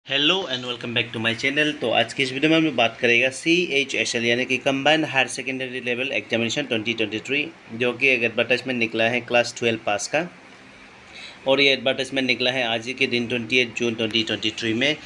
Hello and welcome back to my channel. तो आज की इस वीडियो में हम बात करेगा CHSL यानी कि combined higher secondary level examination 2023, जो कि एक एडवर्टाइजमेंट निकला है क्लास 12 पास का। और ये एडवर्टाइजमेंट निकला है आज ही के दिन 28 जून 2023 में।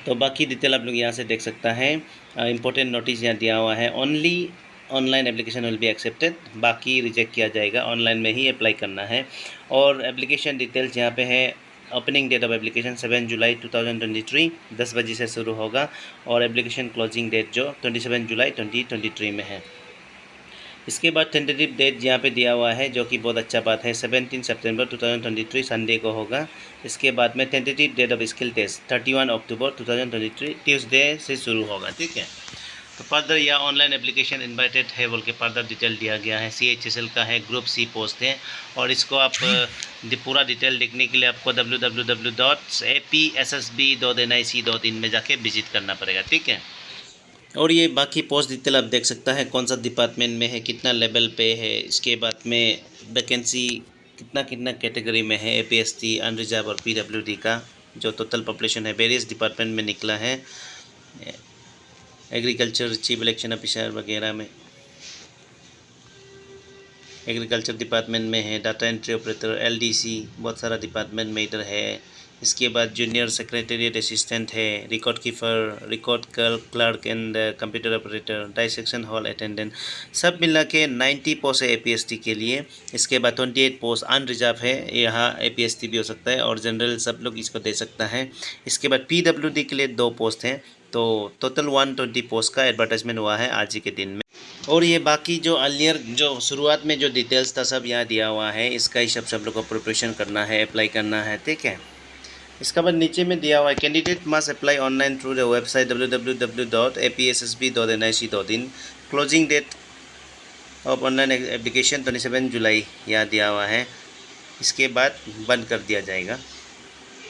तो बाकी डिटेल आप लोग यहाँ से देख सकता है। इंपॉर्टेंट नोटिस यहाँ दिया हुआ है, only online application will be accepted, बाकी रिजेक्ट किया जाएगा, ऑनलाइन में ही अप्लाई करना है। और एप्लीकेशन डिटेल्स यहाँ पे है। ओपनिंग डेट ऑफ एप्लीकेशन 7 जुलाई 2023 10 बजे से शुरू होगा, और एप्लीकेशन क्लोजिंग डेट जो 27 जुलाई 2023 में है। इसके बाद टेंटेटिव डेट यहाँ पे दिया हुआ है, जो कि बहुत अच्छा बात है, 17 सितंबर 2023 संडे को होगा। इसके बाद में tentative date of skill test 31 October 2023 Tuesday से शुरू होगा। ठीक है, तो फर्दर या ऑनलाइन एप्लीकेशन इनवाइटेड है बोल के फर्दर डिटेल दिया गया है। CHSL का है, ग्रुप C पोस्ट है। और इसको आप पूरा डिटेल देखने के लिए आपको www.apssb.nic.in में जाके विजिट करना पड़ेगा। ठीक है, और ये बाकी पोस्ट डिटेल आप देख सकता है, कौन सा डिपार्टमेंट में है, कितना लेवल पे है, इसके बाद में वैकेंसी कितना कितना कैटेगरी में है, APST, अनरिजर्व और PWD का जो टोटल पॉपुलेशन है वेरियस डिपार्टमेंट में निकला है। एग्रीकल्चर चीफ इलेक्शन ऑफिसर वगैरह में, एग्रीकल्चर डिपार्टमेंट में है, डाटा एंट्री ऑपरेटर, LDC, बहुत सारा डिपार्टमेंट में इधर है। इसके बाद जूनियर सेक्रेटेरिएट असिस्टेंट है, record keeper, record clerk and computer operator, dissection hall attendant, सब मिला के 90 पोस्ट है APST के लिए। इसके बाद 28 पोस्ट अनरिजर्व है, यहाँ APST भी हो सकता है और जनरल सब लोग इसको दे सकता है। इसके बाद PWD के लिए 2 पोस्ट हैं, तो टोटल 120 पोस्ट का एडवर्टाइजमेंट हुआ है आज ही के दिन में। और ये बाकी जो अर्लियर जो शुरुआत में जो डिटेल्स था सब यहाँ दिया हुआ है, इसका ही सब लोग को प्रिपरेशन करना है, अप्लाई करना है। ठीक है, इसका बाद नीचे में दिया हुआ है, candidate must apply online through the website www.apssb.nic.in, closing date of online application 27 July यहाँ दिया हुआ है। इसके बाद बंद कर दिया जाएगा।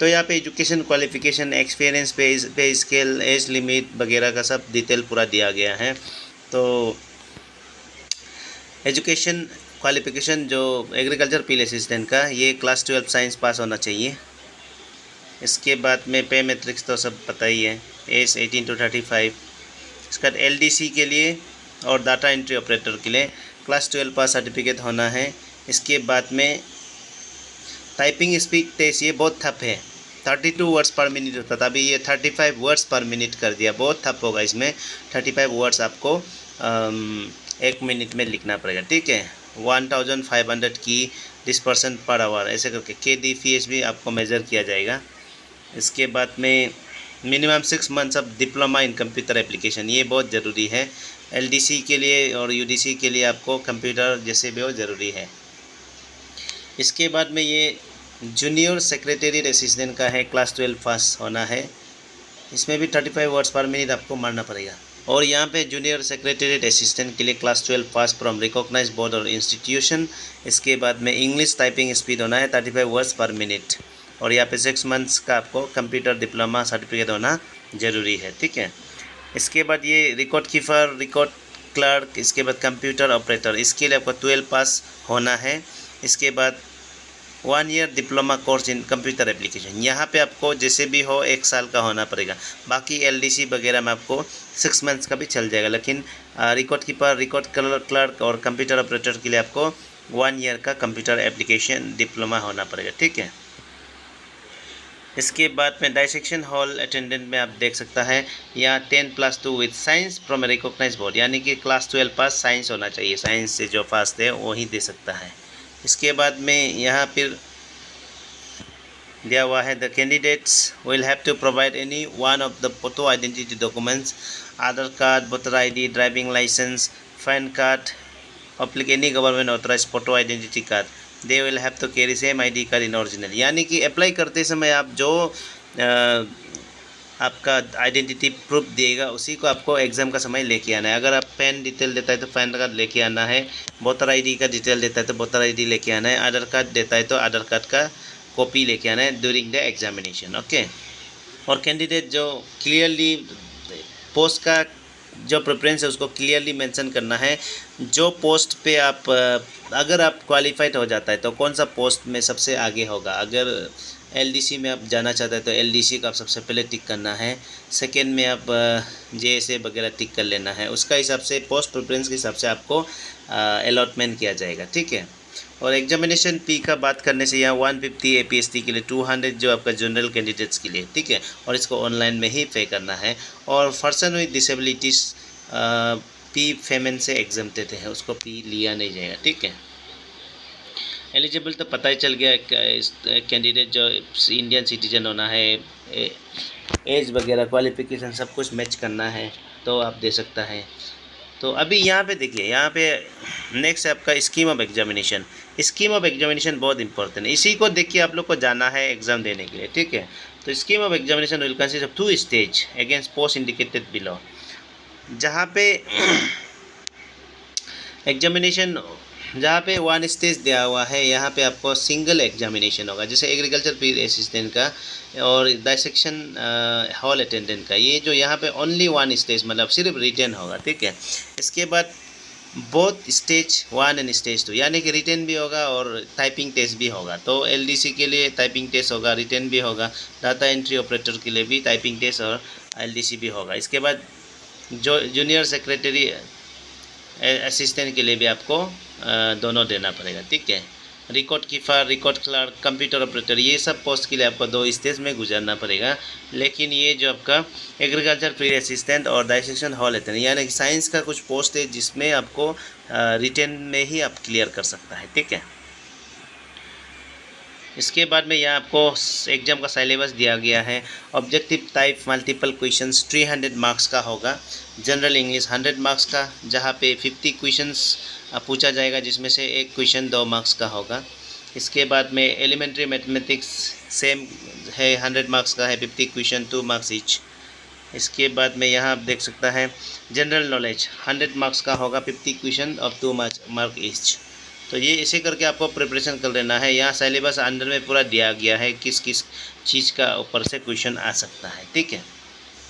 तो यहाँ पे एजुकेशन क्वालिफिकेशन, एक्सपीरियंस, पे स्केल, एज लिमिट वगैरह का सब डिटेल पूरा दिया गया है। तो एजुकेशन क्वालिफिकेशन जो एग्रीकल्चर फील्ड असिस्टेंट का, ये क्लास 12 साइंस पास होना चाहिए। इसके बाद में पे मैट्रिक्स तो सब पता ही है, एज 18 to 35। इसके बाद LDC के लिए और डाटा एंट्री ऑपरेटर के लिए क्लास 12 पास सर्टिफिकेट होना है। इसके बाद में टाइपिंग स्पीड टेस्ट, ये बहुत टफ है, 32 वर्ड्स पर मिनट होता था, अभी ये 35 वर्ड्स पर मिनट कर दिया, बहुत टफ होगा इसमें। 35 वर्ड्स आपको 1 मिनट में लिखना पड़ेगा। ठीक है, 1500 की डिस्पर्सन पर आवर ऐसे करके KDPH भी आपको मेज़र किया जाएगा। इसके बाद में minimum 6 months of diploma in computer application, ये बहुत ज़रूरी है। LDC के लिए और UDC के लिए आपको कंप्यूटर जैसे भी हो ज़रूरी है। इसके बाद में ये जूनियर सेक्रेटेरिएट असिस्टेंट का है, क्लास 12 पास होना है। इसमें भी 35 वर्ड्स पर मिनट आपको मारना पड़ेगा। और यहाँ पे जूनियर सेक्रेटेरिएट असिस्टेंट के लिए class 12 pass from recognised board और इंस्टीट्यूशन। इसके बाद में इंग्लिश टाइपिंग स्पीड होना है 35 वर्ड्स पर मिनट। और यहाँ पे 6 मंथ्स का आपको कंप्यूटर डिप्लोमा सर्टिफिकेट होना ज़रूरी है। ठीक है, इसके बाद ये रिकॉर्ड कीपर, रिकॉर्ड क्लर्क, इसके बाद कंप्यूटर ऑपरेटर, इसके लिए आपको 12 पास होना है। इसके बाद 1 year diploma course in computer application, यहाँ पे आपको जैसे भी हो 1 साल का होना पड़ेगा। बाकी LDC वगैरह में आपको 6 मंथ्स का भी चल जाएगा, लेकिन रिकॉर्ड कीपर, रिकॉर्ड क्लर्क और कंप्यूटर ऑपरेटर के लिए आपको 1 ईयर का कंप्यूटर एप्लीकेशन डिप्लोमा होना पड़ेगा। ठीक है, इसके बाद में डाइसेक्शन हॉल अटेंडेंट में आप देख सकता है, यहाँ 10+2 with science from recognised board, यानी कि क्लास 12 पास साइंस होना चाहिए, साइंस से जो पास थे वही दे सकता है। इसके बाद में यहाँ फिर दिया हुआ है, the candidates will have to provide any one of the photo identity documents, Aadhaar card, voter ID, driving licence, PAN card, any government authorise photo identity card. They will have to carry same ID card in original, यानी कि apply करते समय आप जो आपका identity proof देगा उसी को आपको एग्ज़ाम का समय लेके आना है। अगर आप पैन डिटेल देता है तो पैन कार्ड लेके आना है, वोटर ID का डिटेल देता है तो वोटर ID लेके आना है, आधार कार्ड देता है तो आधार कार्ड का कॉपी लेके आना है ड्यूरिंग द एग्जामिनेशन। ओके, और कैंडिडेट जो क्लियरली पोस्ट का जो प्रेफरेंस है उसको क्लियरली मेंशन करना है। जो पोस्ट पे आप अगर आप क्वालिफाइड हो जाता है तो कौन सा पोस्ट में सबसे आगे होगा, अगर एलडीसी में आप जाना चाहते हैं तो एलडीसी का आप सबसे पहले टिक करना है। सेकेंड में आप जेएसए वगैरह टिक कर लेना है। उसका हिसाब से पोस्ट प्रेफरेंस के हिसाब से आपको अलॉटमेंट किया जाएगा, ठीक है। और एग्जामिनेशन फ़ी का बात करने से यहाँ 150 एपीएसटी के लिए, 200 जो आपका जनरल कैंडिडेट्स के लिए, ठीक है। और इसको ऑनलाइन में ही पे करना है। और person with disabilities fee payment से एग्जम्प्टेड है, उसको फ़ी लिया नहीं जाएगा, ठीक है। एलिजिबल तो पता ही चल गया, कैंडिडेट जो इंडियन सिटीजन होना है, एज वगैरह क्वालिफिकेशन सब कुछ मैच करना है तो आप दे सकता है। तो अभी यहाँ पे देखिए, यहाँ पे नेक्स्ट है आपका scheme of examination. Scheme of examination बहुत इंपॉर्टेंट है, इसी को देख के आप लोग को जाना है एग्ज़ाम देने के लिए, ठीक है। तो scheme of examination will consist of 2 stage against post indicated below. जहाँ पे एग्जामिनेशन, जहाँ पे 1 स्टेज दिया हुआ है, यहाँ पे आपको सिंगल एग्जामिनेशन होगा, जैसे एग्रीकल्चर फील्ड असिस्टेंट का और डायसेक्शन हॉल अटेंडेंट का। ये जो यहाँ पे ओनली 1 स्टेज मतलब सिर्फ रिटन होगा, ठीक है। इसके बाद बोथ स्टेज 1 एंड स्टेज 2, यानी कि रिटन भी होगा और टाइपिंग टेस्ट भी होगा। तो एलडीसी के लिए टाइपिंग टेस्ट होगा, रिटन भी होगा। डाटा एंट्री ऑपरेटर के लिए भी टाइपिंग टेस्ट और एलडीसी भी होगा। इसके बाद जो जूनियर सेक्रेटरी असिस्टेंट के लिए भी आपको दोनों देना पड़ेगा, ठीक है। Record keeper, record clerk, computer operator, ये सब पोस्ट के लिए आपको 2 स्टेज में गुजरना पड़ेगा। लेकिन ये जो आपका एग्रीकल्चर फील्ड असिस्टेंट और डायसेक्शन हॉल अटेंडेंट, यानी कि साइंस का कुछ पोस्ट है जिसमें आपको रिटन में ही आप क्लियर कर सकता है, ठीक है। इसके बाद में यहाँ आपको एग्जाम का सिलेबस दिया गया है। Objective type multiple questions 300 marks का होगा। जनरल इंग्लिश 100 मार्क्स का, जहाँ पे 50 क्वेश्चंस पूछा जाएगा, जिसमें से एक क्वेश्चन 2 मार्क्स का होगा। इसके बाद में एलिमेंट्री मैथमेटिक्स सेम है, 100 मार्क्स का है, 50 क्वेश्चन 2 मार्क्स ईच। इसके बाद में यहाँ आप देख सकता है जनरल नॉलेज 100 मार्क्स का होगा, 50 क्वेश्चन और 2 मार्क ईच। तो ये इसे करके आपको प्रिपरेशन कर लेना है। यहाँ सिलेबस अंदर में पूरा दिया गया है किस किस चीज़ का ऊपर से क्वेश्चन आ सकता है, ठीक है।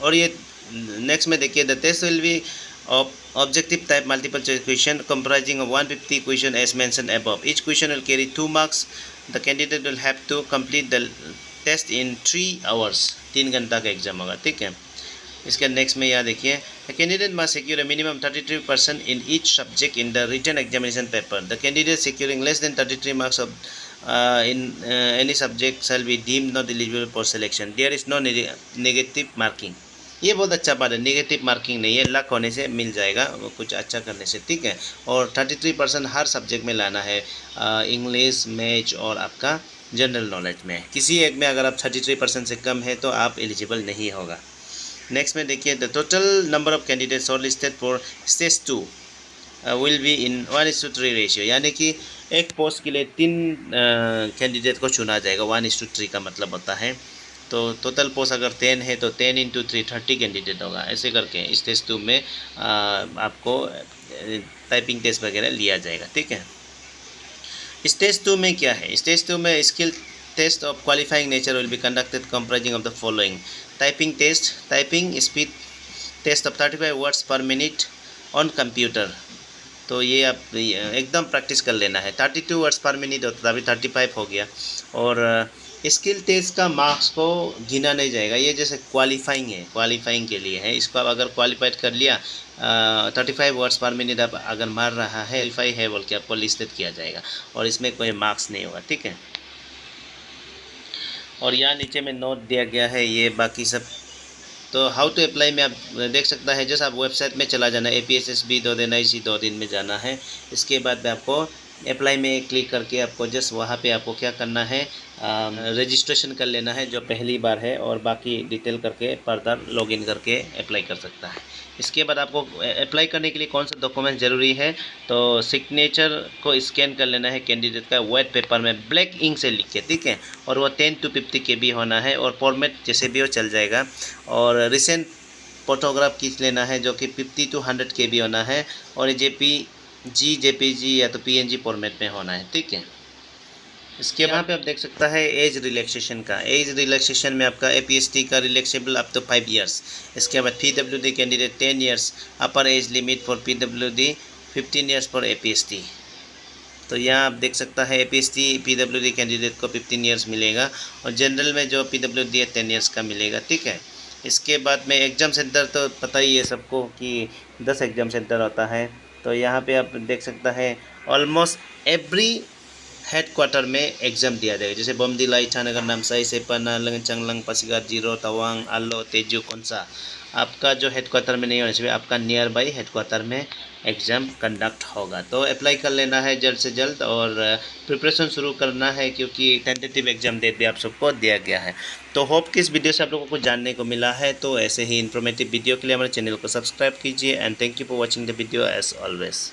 और ये नेक्स्ट में देखिए, the test will be objective type multiple choice question comprising of 150 question as mentioned above. Each question will carry 2 marks. The candidate will have to complete the test in 3 hours. 3 घंटा का exam होगा, ठीक है। इसके next में यहाँ देखिए, the candidate must secure a minimum 33% in each subject in the written examination paper. The candidate securing less than 33 marks of in any subject shall be deemed not eligible for selection. There is no negative marking. ये बहुत अच्छा बात है, negative marking नहीं है, luck होने से मिल जाएगा कुछ अच्छा करने से, ठीक है। और 33% हर सब्जेक्ट में लाना है, इंग्लिश, मैथ्स और आपका जनरल नॉलेज में। किसी एक में अगर आप 33% से कम है तो आप एलिजिबल नहीं होगा। नेक्स्ट में देखिए, the total number of candidate short listed for stage 2 will be in 1:3 ratio, यानी कि एक पोस्ट के लिए 3 कैंडिडेट को चुना जाएगा। 1:3 का मतलब होता है, तो टोटल पोस्ट अगर 10 है तो 10 × 3 30 कैंडिडेट होगा। ऐसे करके स्टेज 2 में आपको टाइपिंग टेस्ट वगैरह लिया जाएगा, ठीक है। स्टेज 2 में क्या है? स्टेज 2 में skill test of qualifying nature will be conducted comprising of the following: typing test, typing speed test of 35 words per minute on computer. तो ये आप एकदम प्रैक्टिस कर लेना है। 32 वर्ड्स पर मिनट होता है, अभी 35 हो गया। और स्किल टेस्ट का मार्क्स को गिना नहीं जाएगा, ये जैसे क्वालिफाइंग है, क्वालिफाइंग के लिए है। इसको आप अगर क्वालिफाइड कर लिया, 35 वर्ड्स पर मिनट आप अगर मार रहा है, क्वालिफाई है बोल के आपको लिस्टेड किया जाएगा और इसमें कोई मार्क्स नहीं होगा, ठीक है। और यहाँ नीचे में नोट दिया गया है ये बाकी सब। तो हाउ टू अप्लाई में आप देख सकता है, जैसे आप वेबसाइट में चला जाना, APSSB.NIC 2 दिन में जाना है। इसके बाद में आपको अप्लाई में क्लिक करके आपको जस्ट वहाँ पे आपको क्या करना है, रजिस्ट्रेशन कर लेना है जो पहली बार है, और बाकी डिटेल करके फर्दर लॉगिन करके अप्लाई कर सकता है। इसके बाद आपको अप्लाई करने के लिए कौन सा डॉक्यूमेंट ज़रूरी है, तो सिग्नेचर को स्कैन कर लेना है कैंडिडेट का व्हाइट पेपर में ब्लैक इंक से लिख के, ठीक है। और वो 10 to 50 KB होना है, और फॉर्मेट जैसे भी हो चल जाएगा। और रिसेंट फोटोग्राफ खींच लेना है जो कि 50 to 100 KB होना है, और JPG या तो PNG फॉर्मेट में होना है, ठीक है। इसके यहाँ पे आप देख सकता है एज रिलैक्सेशन का। एज रिलैक्सेशन में आपका APST का रिलैक्सेबल अप टू 5 ईयर्स। इसके बाद PWD candidate 10 years, upper age limit for PWD 15 years for APST। तो यहाँ आप देख सकता है APST PWD कैंडिडेट को 15 ईयर्स मिलेगा और जनरल में जो PWD है 10 ईयर्स का मिलेगा। ठीक है, इसके बाद में एग्ज़ाम सेंटर तो पता ही है सबको कि 10 एग्ज़ाम सेंटर होता है। तो यहाँ पे आप देख सकता है ऑलमोस्ट एवरी हेड क्वार्टर में एग्ज़ाम दिया जाएगा, जैसे बोमदिला, ईटानगर, नामसाई, सेपना, लंगचंगलंग, पासीघाट, जीरो, तवांग, आलो, तेजू, कौनसा आपका जो हेड क्वार्टर में नहीं होना चाहिए, आपका नियर बाई हेड क्वार्टर में एग्ज़ाम कंडक्ट होगा। तो अप्लाई कर लेना है जल्द से जल्द और प्रिपरेशन शुरू करना है, क्योंकि टेंटेटिव एग्ज़ाम डेट भी आप सबको दिया गया है। तो होप कि इस वीडियो से आप लोगों को जानने को मिला है। तो ऐसे ही इन्फॉर्मेटिव वीडियो के लिए हमारे चैनल को सब्सक्राइब कीजिए and thank you for watching the video as always.